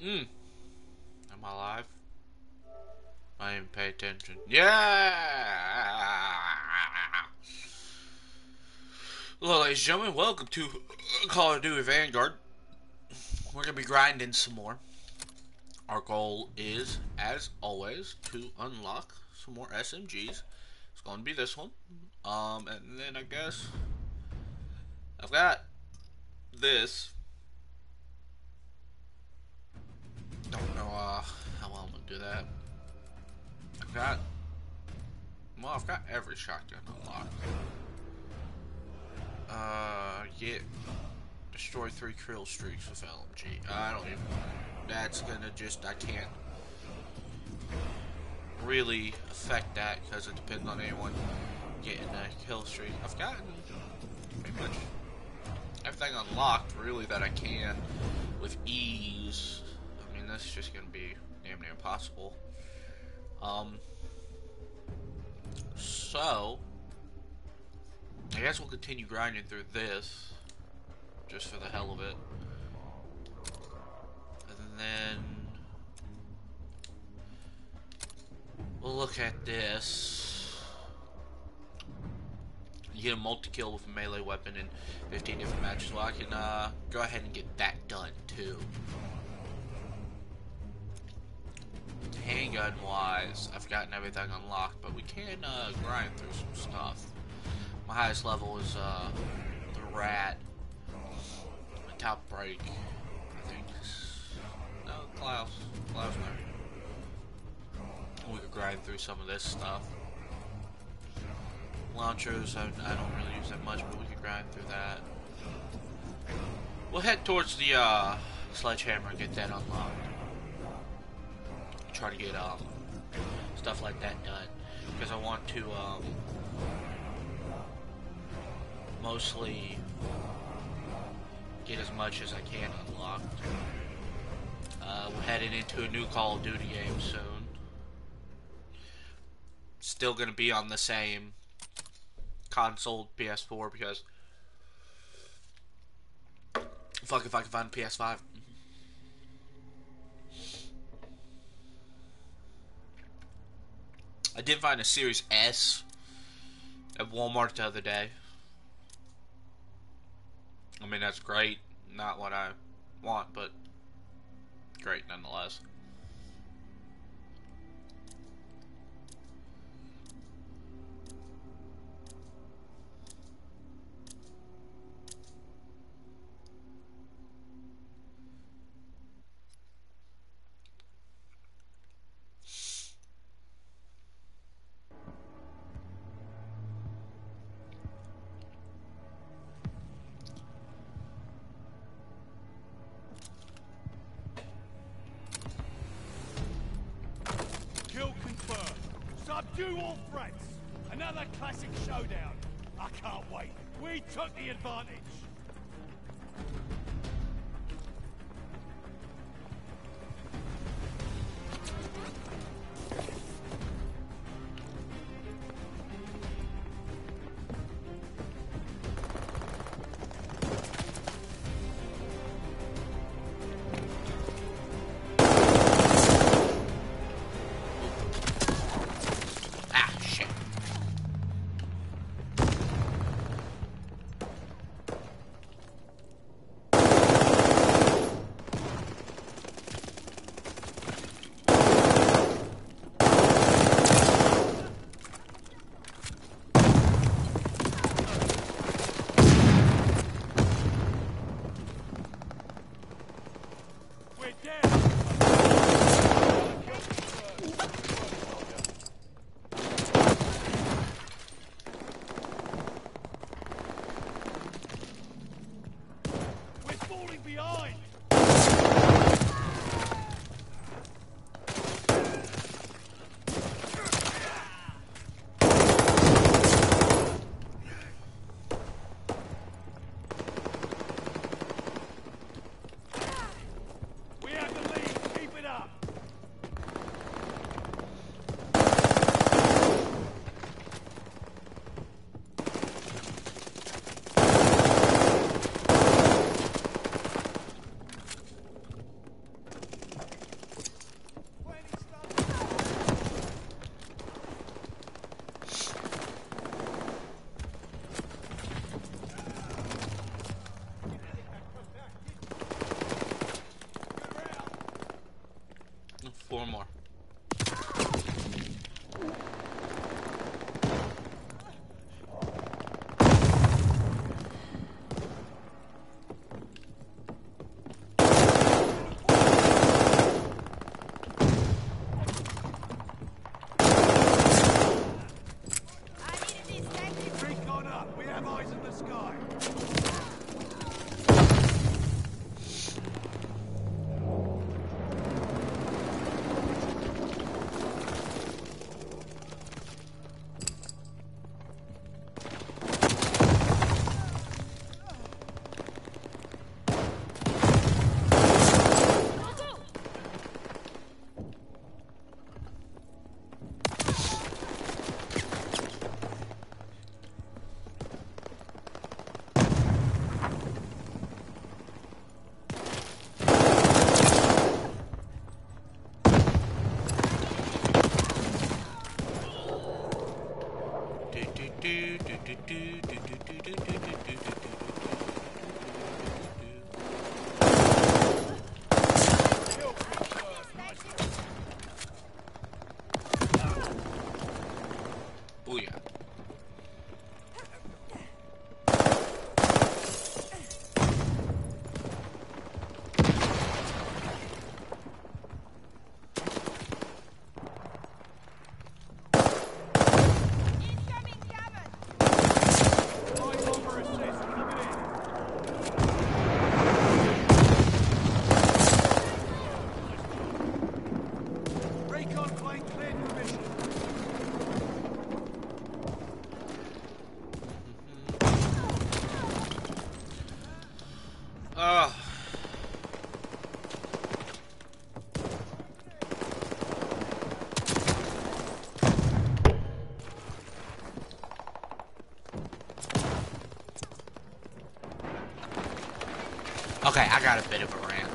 Am I live? I didn't pay attention. Yeah! Hello, ladies and gentlemen. Welcome to Call of Duty Vanguard. We're going to be grinding some more. Our goal is, as always, to unlock some more SMGs. It's going to be this one. And then I guess I've got this. Don't know how well I'm going to do that. I've got every shotgun unlocked. Get destroy 3 kill streaks with LMG. I don't even. That's gonna I can't really affect that because it depends on anyone getting a kill streak. I've gotten pretty much everything unlocked, really, that I can with ease. I mean, that's just gonna be damn near impossible. So I guess we'll continue grinding through this, just for the hell of it. And then we'll look at this. You get a multi-kill with a melee weapon in 15 different matches. Well, I can go ahead and get that done, too. Handgun-wise, I've gotten everything unlocked, but we can grind through some stuff. My highest level is the Rat. My top break, I think. No, Klaus there. We could grind through some of this stuff. Launchers, I don't really use that much, but we could grind through that. We'll head towards the sledgehammer and get that unlocked. Try to get stuff like that done, because I want to mostly get as much as I can unlocked. We're headed into a new Call of Duty game soon. Still gonna be on the same console, PS4, because fuck if I can find a PS5. I did find a Series S at Walmart the other day. I mean, that's great. Not what I want, but great nonetheless. Subdue all threats! Another classic showdown! I can't wait! We took the advantage! Okay, I got a bit of a rant.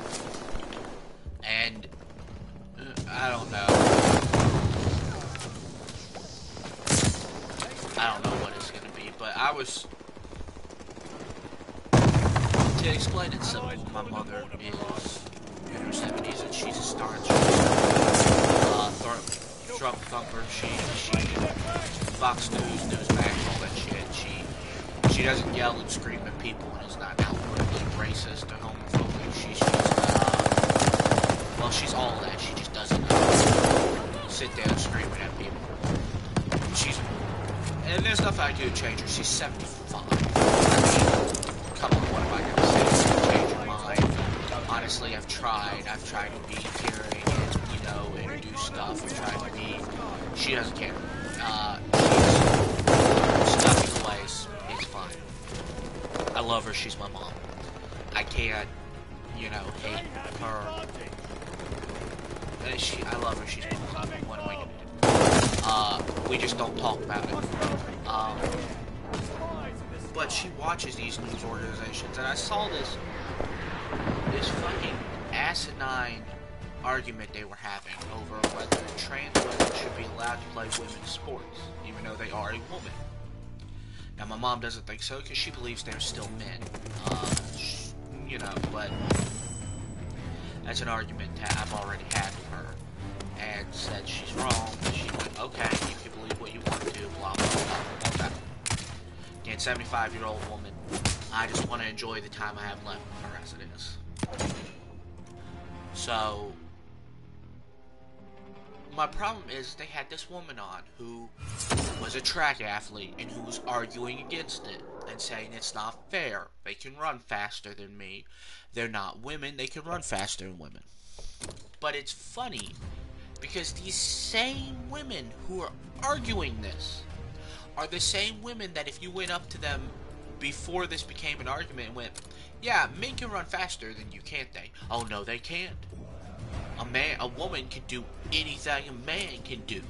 And I don't know. I don't know what it's gonna be, but I was... To explain it simple, my mother is in her 70s and she's a staunch Trump thumper. She Fox News, Newsmax, all that shit. She doesn't yell and scream at people and is not outwardly racist or homophobic. She's just, well, she's all that. She just doesn't sit there screaming at people. And there's nothing I can do to change her. She's 75. I mean, come on, what am I gonna say to change her mind? Honestly, I've tried to be caring and, introduce stuff. I've tried to be... She doesn't care. She's stuck in place. It's fine. I love her. She's my mom. I can't, hate her. I love her. She's my mom. What am I gonna do? We just don't talk about it. But she watches these news organizations, and I saw this fucking asinine argument they were having over whether trans women should be allowed to play women's sports, even though they are a woman. Now, my mom doesn't think so because she believes they're still men. But that's an argument that I've already had with her, and said she's wrong. She went, okay, you can believe what you want to, blah, blah, blah. Okay. Again, 75-year-old woman. I just want to enjoy the time I have left with her as it is. So, my problem is they had this woman on who was a track athlete and who was arguing against it and saying it's not fair. They can run faster than me. They're not women. They can run faster than women. But it's funny because these same women who are arguing this are the same women that if you went up to them before this became an argument and went, yeah, men can run faster than you, can't they? Oh, no, they can't. A woman can do anything a man can do.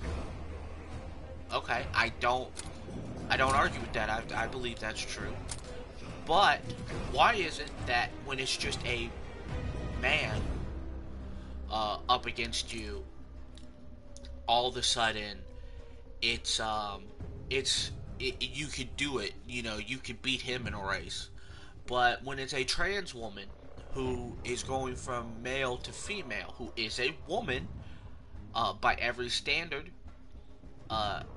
Okay, I don't argue with that. I believe that's true. But why is it that when it's just a man up against you, all of a sudden you could do it, you could beat him in a race. But when it's a trans woman who is going from male to female, who is a woman, by every standard,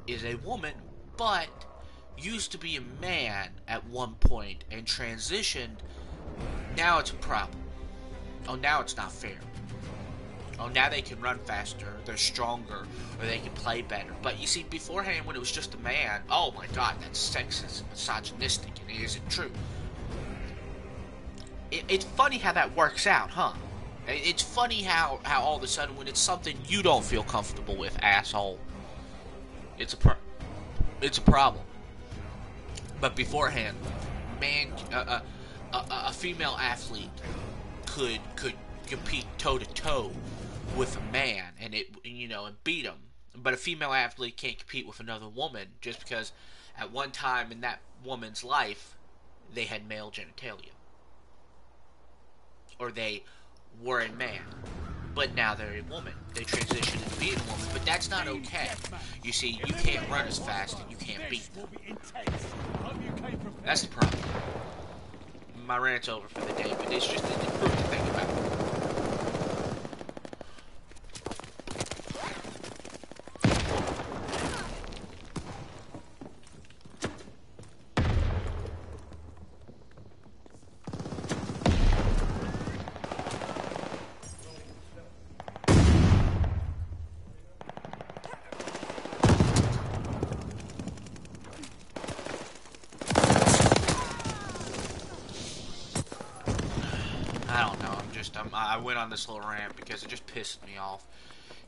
is a woman, but used to be a man at one point and transitioned, now it's a problem. Oh, now it's not fair. Oh, now they can run faster, they're stronger, or they can play better. But you see, beforehand, when it was just a man, oh my god, that's sexist and misogynistic, and it isn't true. It's funny how that works out, huh? It's funny how all of a sudden, when it's something you don't feel comfortable with, asshole, it's a problem. But beforehand, a female athlete could compete toe to toe with a man and beat him. But a female athlete can't compete with another woman just because at one time in that woman's life they had male genitalia, or they were a man, but now they're a woman. They transitioned into being a woman, but that's not okay. You see, you can't run as fast and you can't beat them. That's the problem. My rant's over for the day, but it's just an important to think about. I went on this little rant because it just pissed me off.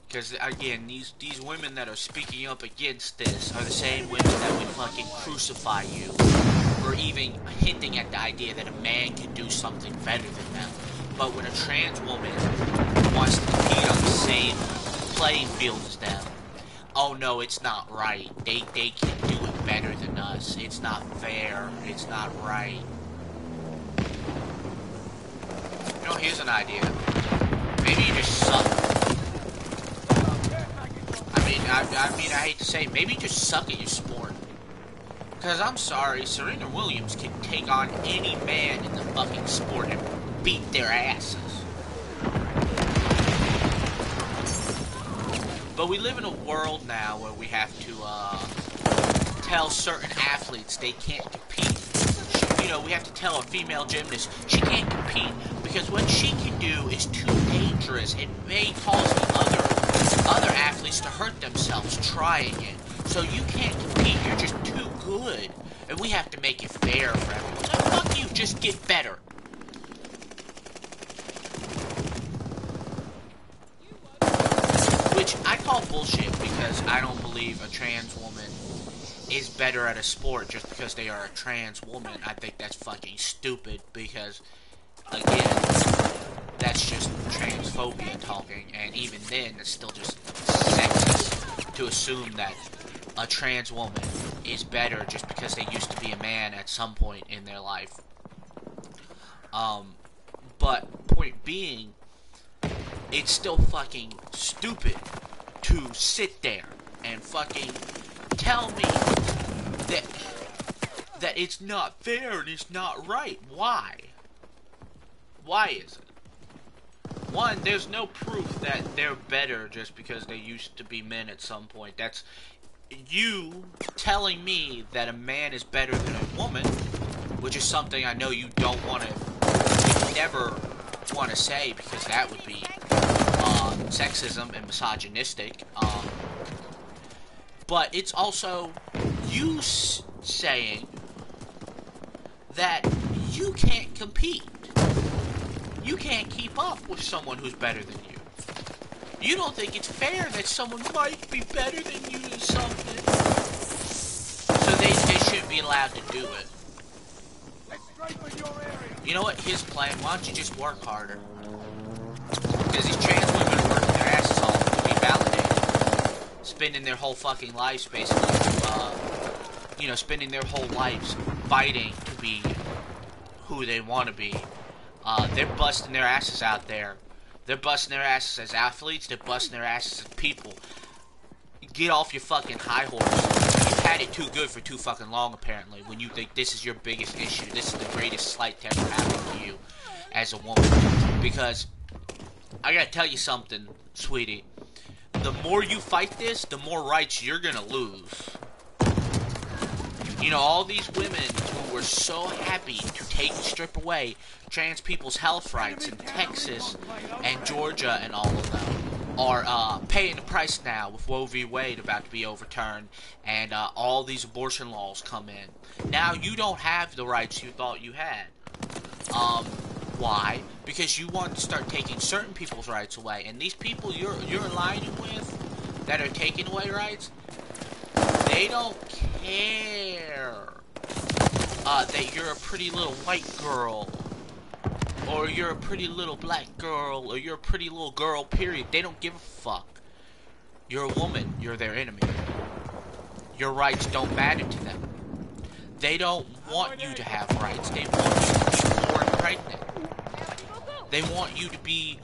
Because, again, these women that are speaking up against this are the same women that would fucking crucify you for even hinting at the idea that a man can do something better than them. But when a trans woman wants to compete on the same playing field as them, oh no, it's not right. They can do it better than us. It's not fair. It's not right. here's an idea. Maybe you just suck. I mean, I hate to say, maybe you just suck at your sport. Because I'm sorry, Serena Williams can take on any man in the fucking sport and beat their asses. But we live in a world now where we have to tell certain athletes they can't compete. You know, we have to tell a female gymnast she can't compete because what she can do is too dangerous. It may cause the other athletes to hurt themselves trying it. So you can't compete. You're just too good. And we have to make it fair for everyone. No, fuck you. Just get better. Which I call bullshit because I don't believe a trans woman is better at a sport just because they are a trans woman. I think that's fucking stupid because, again, that's just transphobia talking, and even then, it's still just sexist to assume that a trans woman is better just because they used to be a man at some point in their life. But point being, it's still fucking stupid to sit there and fucking tell me that it's not fair and it's not right. Why? Why is it? One, there's no proof that they're better just because they used to be men at some point. That's you telling me that a man is better than a woman, which is something I know you don't want to, never want to say because that would be sexism and misogynistic. But it's also you saying that you can't compete. You can't keep up with someone who's better than you. You don't think it's fair that someone might be better than you in something. So they shouldn't be allowed to do it. You know what? His plan, why don't you just work harder? Because these trans women are working their asses off to be validated. Spending their whole fucking lives basically to, spending their whole lives fighting to be who they want to be. They're busting their asses out there. They're busting their asses as athletes. They're busting their asses as people. Get off your fucking high horse. You've had it too good for too fucking long, apparently, when you think this is your biggest issue. This is the greatest slight to ever happen to you as a woman. Because, I gotta tell you something, sweetie. The more you fight this, the more rights you're gonna lose. You know, all these women who were so happy to take and strip away trans people's health rights in Texas and Georgia and all of them are paying the price now with Roe v. Wade about to be overturned and all these abortion laws come in. Now you don't have the rights you thought you had. Why? Because you want to start taking certain people's rights away, and these people you're aligning with that are taking away rights, they don't care that you're a pretty little white girl, or you're a pretty little black girl, or you're a pretty little girl, period. They don't give a fuck. You're a woman, you're their enemy. Your rights don't matter to them. They don't want you to have rights. They want you to be born pregnant. They want you to be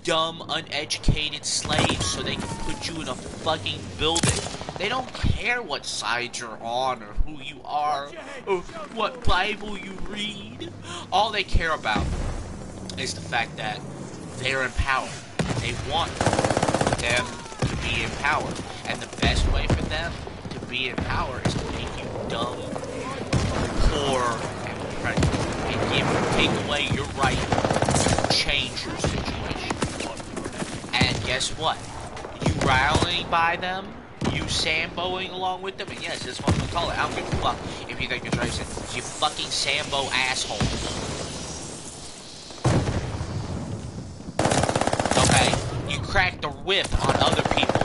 dumb, uneducated slaves so they can put you in a fucking building. They don't care what side you're on or who you are or what Bible you read. All they care about is the fact that they're in power. They want them to be in power. And the best way for them to be in power is to make you dumb, poor, and pregnant. And take away your right to change your situation. And guess what? You rallying by them, you samboing along with them, and yes, that's what I'm gonna call it. I don't give a fuck if you think it's racist. You fucking sambo assholes. Okay? You crack the whip on other people.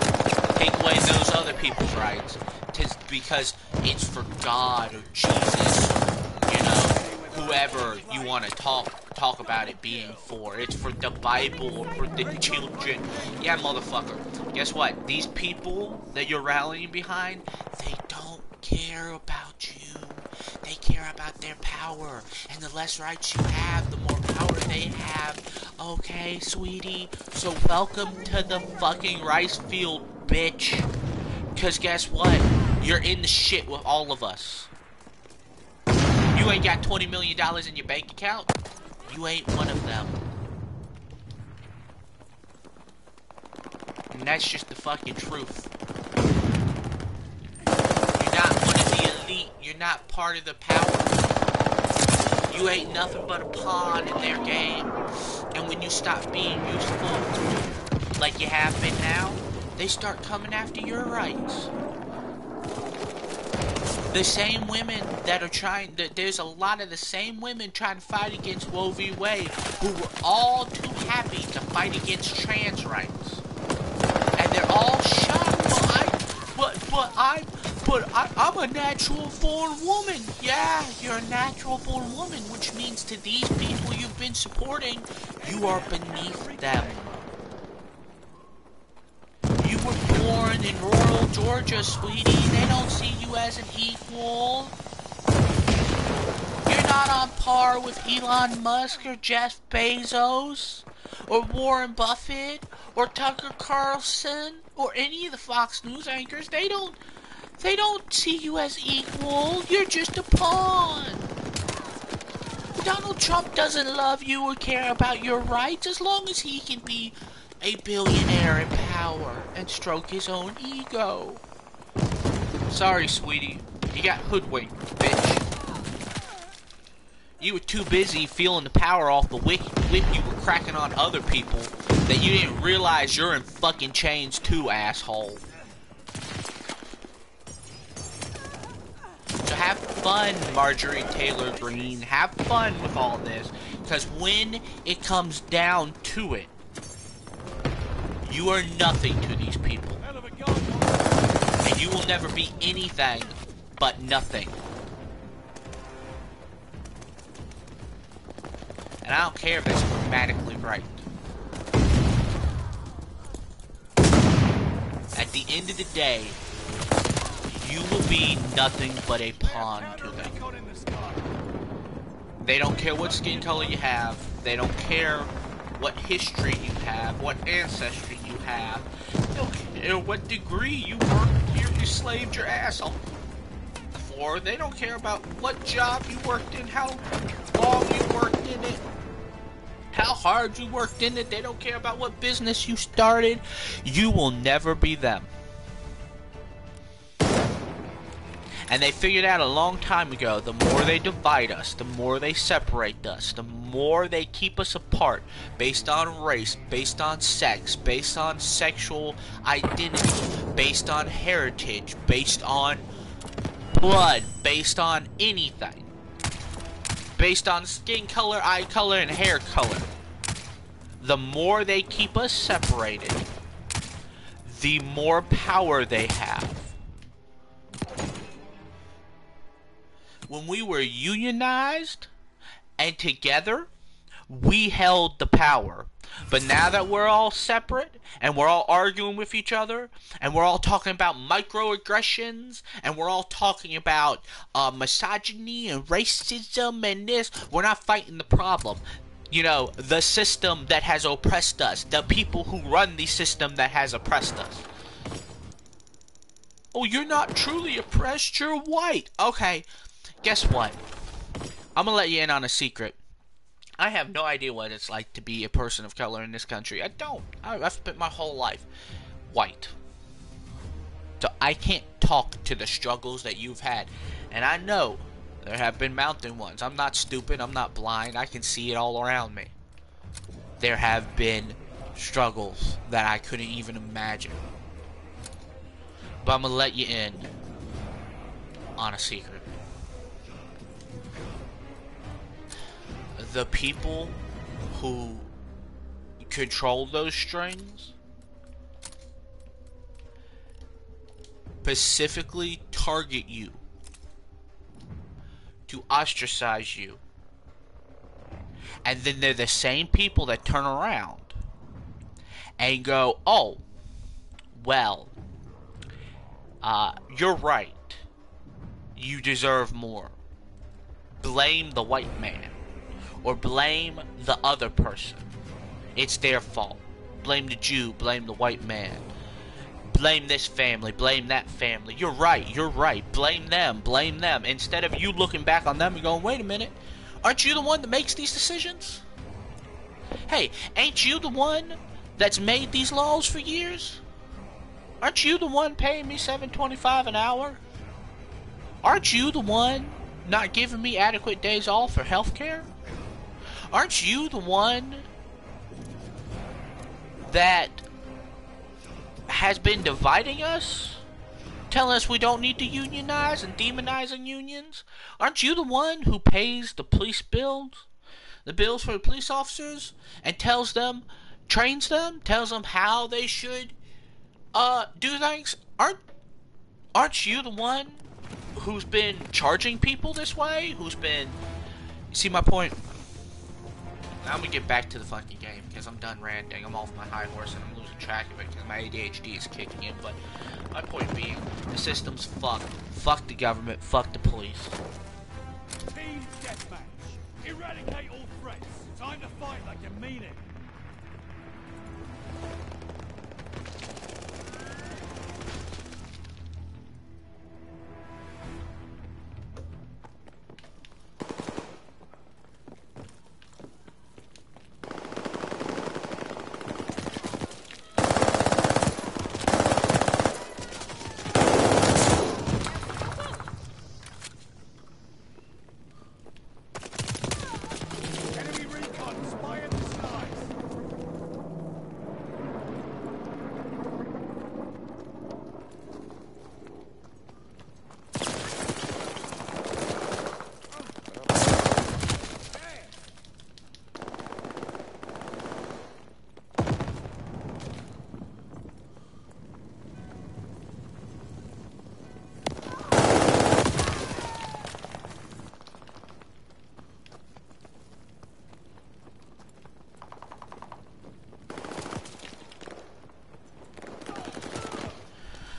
Take away those other people's rights. Because it's for God or Jesus, whoever you want to talk about it being for. It's for the Bible or for the children. Yeah, motherfucker. Guess what? These people that you're rallying behind, they don't care about you. They care about their power. And the less rights you have, the more power they have. Okay, sweetie? So welcome to the fucking rice field, bitch. Cause guess what? You're in the shit with all of us. You ain't got $20 million in your bank account? You ain't one of them. And that's just the fucking truth. You're not one of the elite. You're not part of the power. You ain't nothing but a pawn in their game. And when you stop being useful, like you have been now, they start coming after your rights. The same women that are trying, there's a lot of the same women trying to fight against Roe v. Wade who were all too happy to fight against trans rights. And they're all shocked. I'm a natural born woman. Yeah, you're a natural born woman, which means to these people you've been supporting, you are beneath them. You were born in rural Georgia, sweetie. They don't see you as an equal. You're not on par with Elon Musk or Jeff Bezos or Warren Buffett or Tucker Carlson or any of the Fox News anchors. They don't see you as equal. You're just a pawn. Donald Trump doesn't love you or care about your rights as long as he can be a billionaire in power and stroke his own ego. Sorry, sweetie. You got hoodwinked, bitch. You were too busy feeling the power off the whip you were cracking on other people that you didn't realize you're in fucking chains too, asshole. So have fun, Marjorie Taylor Greene. Have fun with all this. Because when it comes down to it, you are nothing to these people. And you will never be anything but nothing. And I don't care if that's grammatically right. At the end of the day, you will be nothing but a pawn to them. They don't care what skin color you have. They don't care what history you have, what ancestry you have. They don't care what degree you worked, you slaved your ass off for. They don't care about what job you worked in, how long you worked in it, how hard you worked in it. They don't care about what business you started. You will never be them. And they figured out a long time ago, the more they divide us, the more they separate us, the more they keep us apart based on race, based on sex, based on sexual identity, based on heritage, based on blood, based on anything. Based on skin color, eye color, and hair color. The more they keep us separated, the more power they have. When we were unionized and together, we held the power. But now that we're all separate and we're all arguing with each other and we're all talking about microaggressions and we're all talking about misogyny and racism and this, we're not fighting the problem. You know, the system that has oppressed us, the people who run the system that has oppressed us. Oh, you're not truly oppressed, you're white. Okay. Guess what? I'm gonna let you in on a secret. I have no idea what it's like to be a person of color in this country. I don't. I've spent my whole life white. So I can't talk to the struggles that you've had. And I know there have been mounting ones. I'm not stupid. I'm not blind. I can see it all around me. There have been struggles that I couldn't even imagine. But I'm gonna let you in on a secret. The people who control those strings specifically target you to ostracize you. And then they're the same people that turn around and go, oh, well, you're right. You deserve more. Blame the white man. Or blame the other person. It's their fault. Blame the Jew, blame the white man. Blame this family, blame that family. You're right. Blame them. Instead of you looking back on them and going, wait a minute, aren't you the one that makes these decisions? Hey, ain't you the one that's made these laws for years? Aren't you the one paying me $7.25 an hour? Aren't you the one not giving me adequate days off for health care? Aren't you the one that has been dividing us? Telling us we don't need to unionize and demonizing unions? Aren't you the one who pays the police bills? The bills for the police officers? And tells them how they should do things? Aren't you the one who's been charging people this way? You see my point? I'm gonna get back to the fucking game because I'm done ranting. I'm off my high horse and I'm losing track of it because my ADHD is kicking in. But my point being, the system's fucked. Fuck the government. Fuck the police. Team deathmatch. Eradicate all threats. Time to fight like you mean it.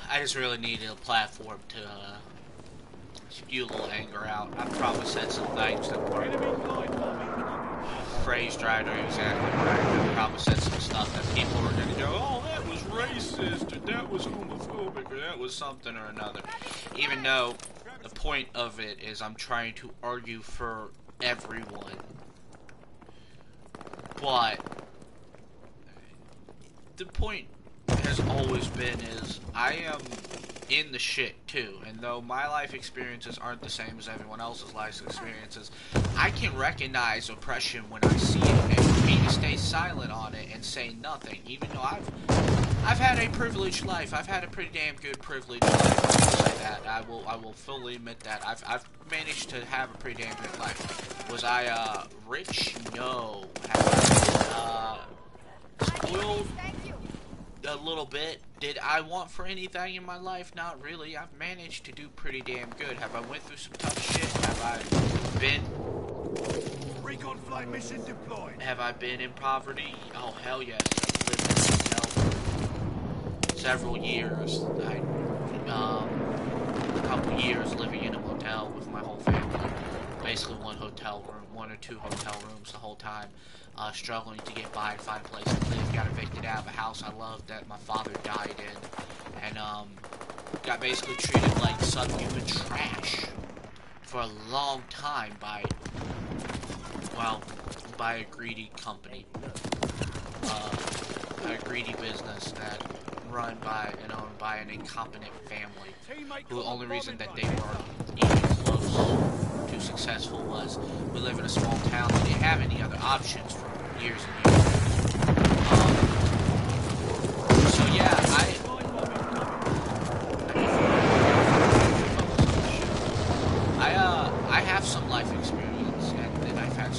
I just really needed a platform to spew a little anger out. I probably said some things that weren't phrased right or exactly right. I probably said some stuff that people were going to go, oh, that was racist, or that was homophobic, or that was something or another. Even though the point of it is I'm trying to argue for everyone. But the point has always been is I am in the shit too, and though my life experiences aren't the same as everyone else's life experiences, I can recognize oppression when I see it, and for me to stay silent on it and say nothing, even though I've had a privileged life, I've had a pretty damn good privileged life, I'll say that, I will fully admit that, I've managed to have a pretty damn good life. Was I rich? No. Have I spoiled? A little bit. Did I want for anything in my life? Not really. I've managed to do pretty damn good. Have I went through some tough shit? Have I been... Recon flight mission deployed. Have I been in poverty? Oh, hell yes. I've lived in a hotel for several years. A couple years living in a motel with my whole family. Basically one or two hotel rooms the whole time. Struggling to get by and find a place to live. Got evicted out of a house I loved that my father died in. And, got basically treated like subhuman trash for a long time by a greedy company. A greedy business that run by and owned by an incompetent family. Who the only reason that they were even close to successful was we live in a small town that didn't have any other options for years and years. So yeah, I have some life experience and I've had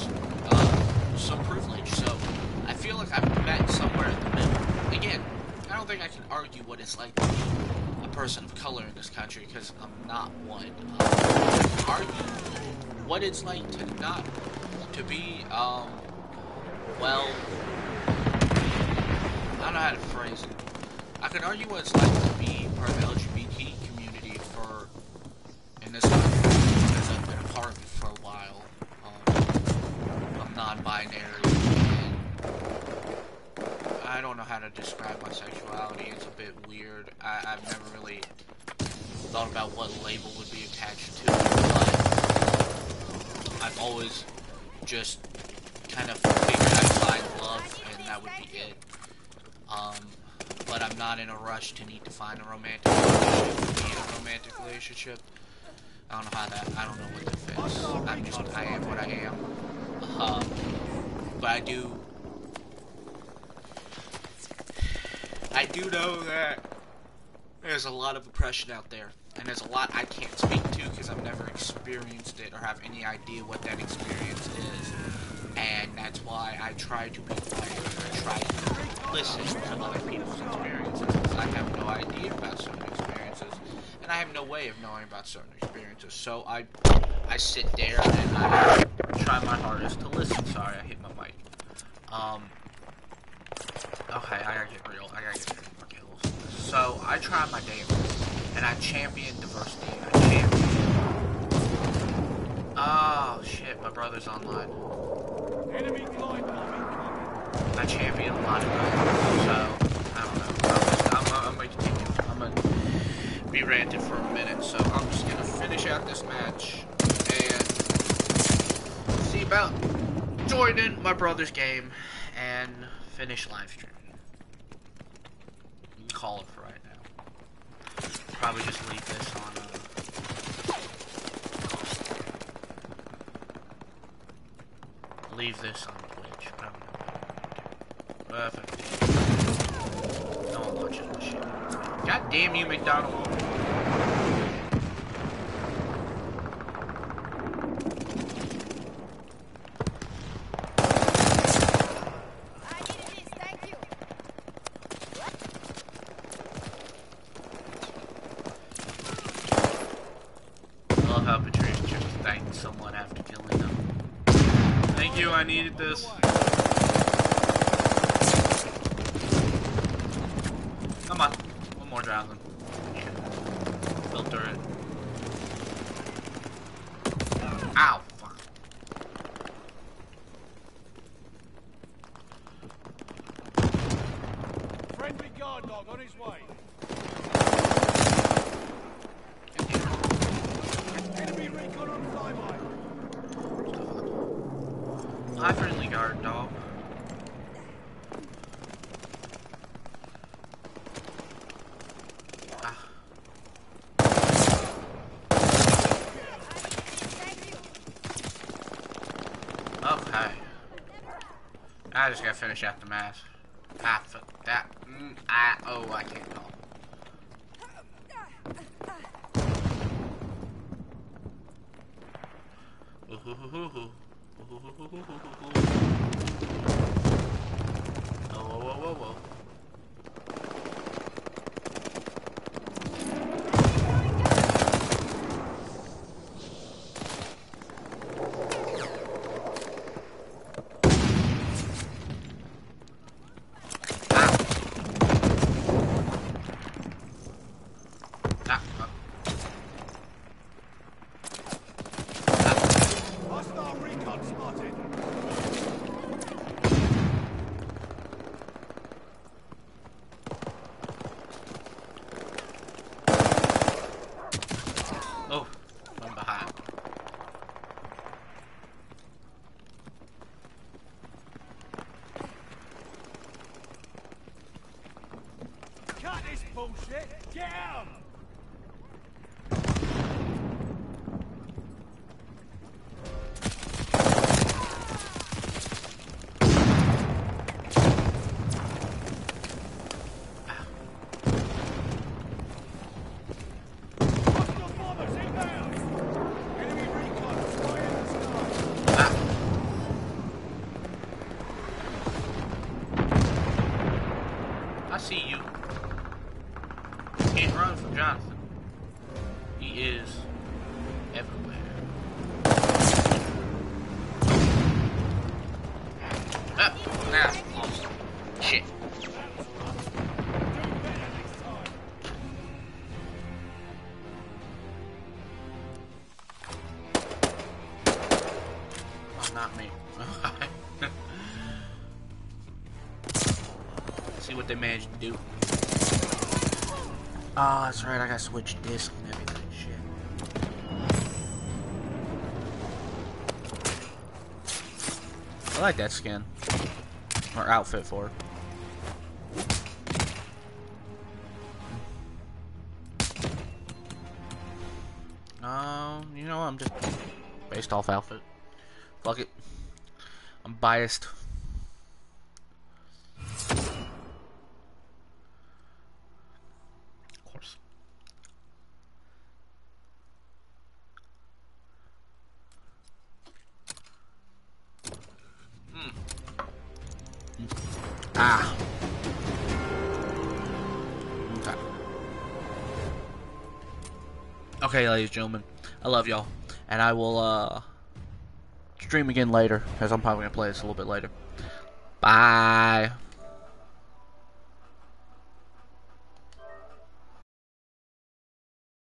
some privilege, so I feel like I've met somewhere in the middle. Again, I don't think I can argue what it's like to be a person of color in this country because I'm not one. Argue what it's like to be, well, I don't know how to phrase it. I can argue what it's like to be part of the LGBT community in this country, because I've been a part of it for a while. I'm non-binary, and I don't know how to describe my sexuality. It's a bit weird. I've never really thought about what label would be attached to it, but I've always just kind of figured I'd find love and that would be it. But I'm not in a rush to need to find a romantic relationship. I don't know how that, I don't know what that fits. I am what I am. But I do know that there's a lot of oppression out there. And there's a lot I can't speak to because I've never experienced it or have any idea what that experience is. And that's why I try to be quiet. I try to listen to other people's experiences because I have no idea about certain experiences. And I have no way of knowing about certain experiences. So I sit there and I try my hardest to listen. Sorry, I hit my mic. Okay, I gotta get real. I gotta get more kills. So I try my damnedest. And I champion diversity. Oh shit, my brother's online. Enemy glide bomb incoming. I champion a lot of them, so I don't know. I'm gonna continue. I'm gonna be ranted for a minute, so I'm just gonna finish out this match and see about joining my brother's game and finish live streaming. Call it for right now. Probably just leave this on. Leave this on Twitch. I don't know. No one watches my shit. God damn you, McDonald. Someone after killing them. Thank you, I needed this. Come on. One more drowning. Yeah. Filter it. Ow, fuck. Friendly guard dog on his way. Enemy recon on flyby. Hi, friendly guard dog. Ah. Okay. I just gotta finish out the match. Ah, fuck that. Oh, I can't talk. Whoa. Hostile recon spotted. Oh, one behind. Cut this bullshit. Get out. Hostile bombers inbound. Enemy recon flying in the sky. I see you. Can't run from Jonathan. He is everywhere. Nah, lost. Shit. Do better next time. Oh, not me. see what they managed to do. Oh, that's right, I gotta switch disc and everything. Shit. I like that skin. Or outfit for it. You know, I'm just based off outfit. Fuck it. I'm biased. Of course. Ah. Okay. Okay, ladies and gentlemen. I love y'all. And I will, stream again later. Because I'm probably going to play this a little bit later. Bye.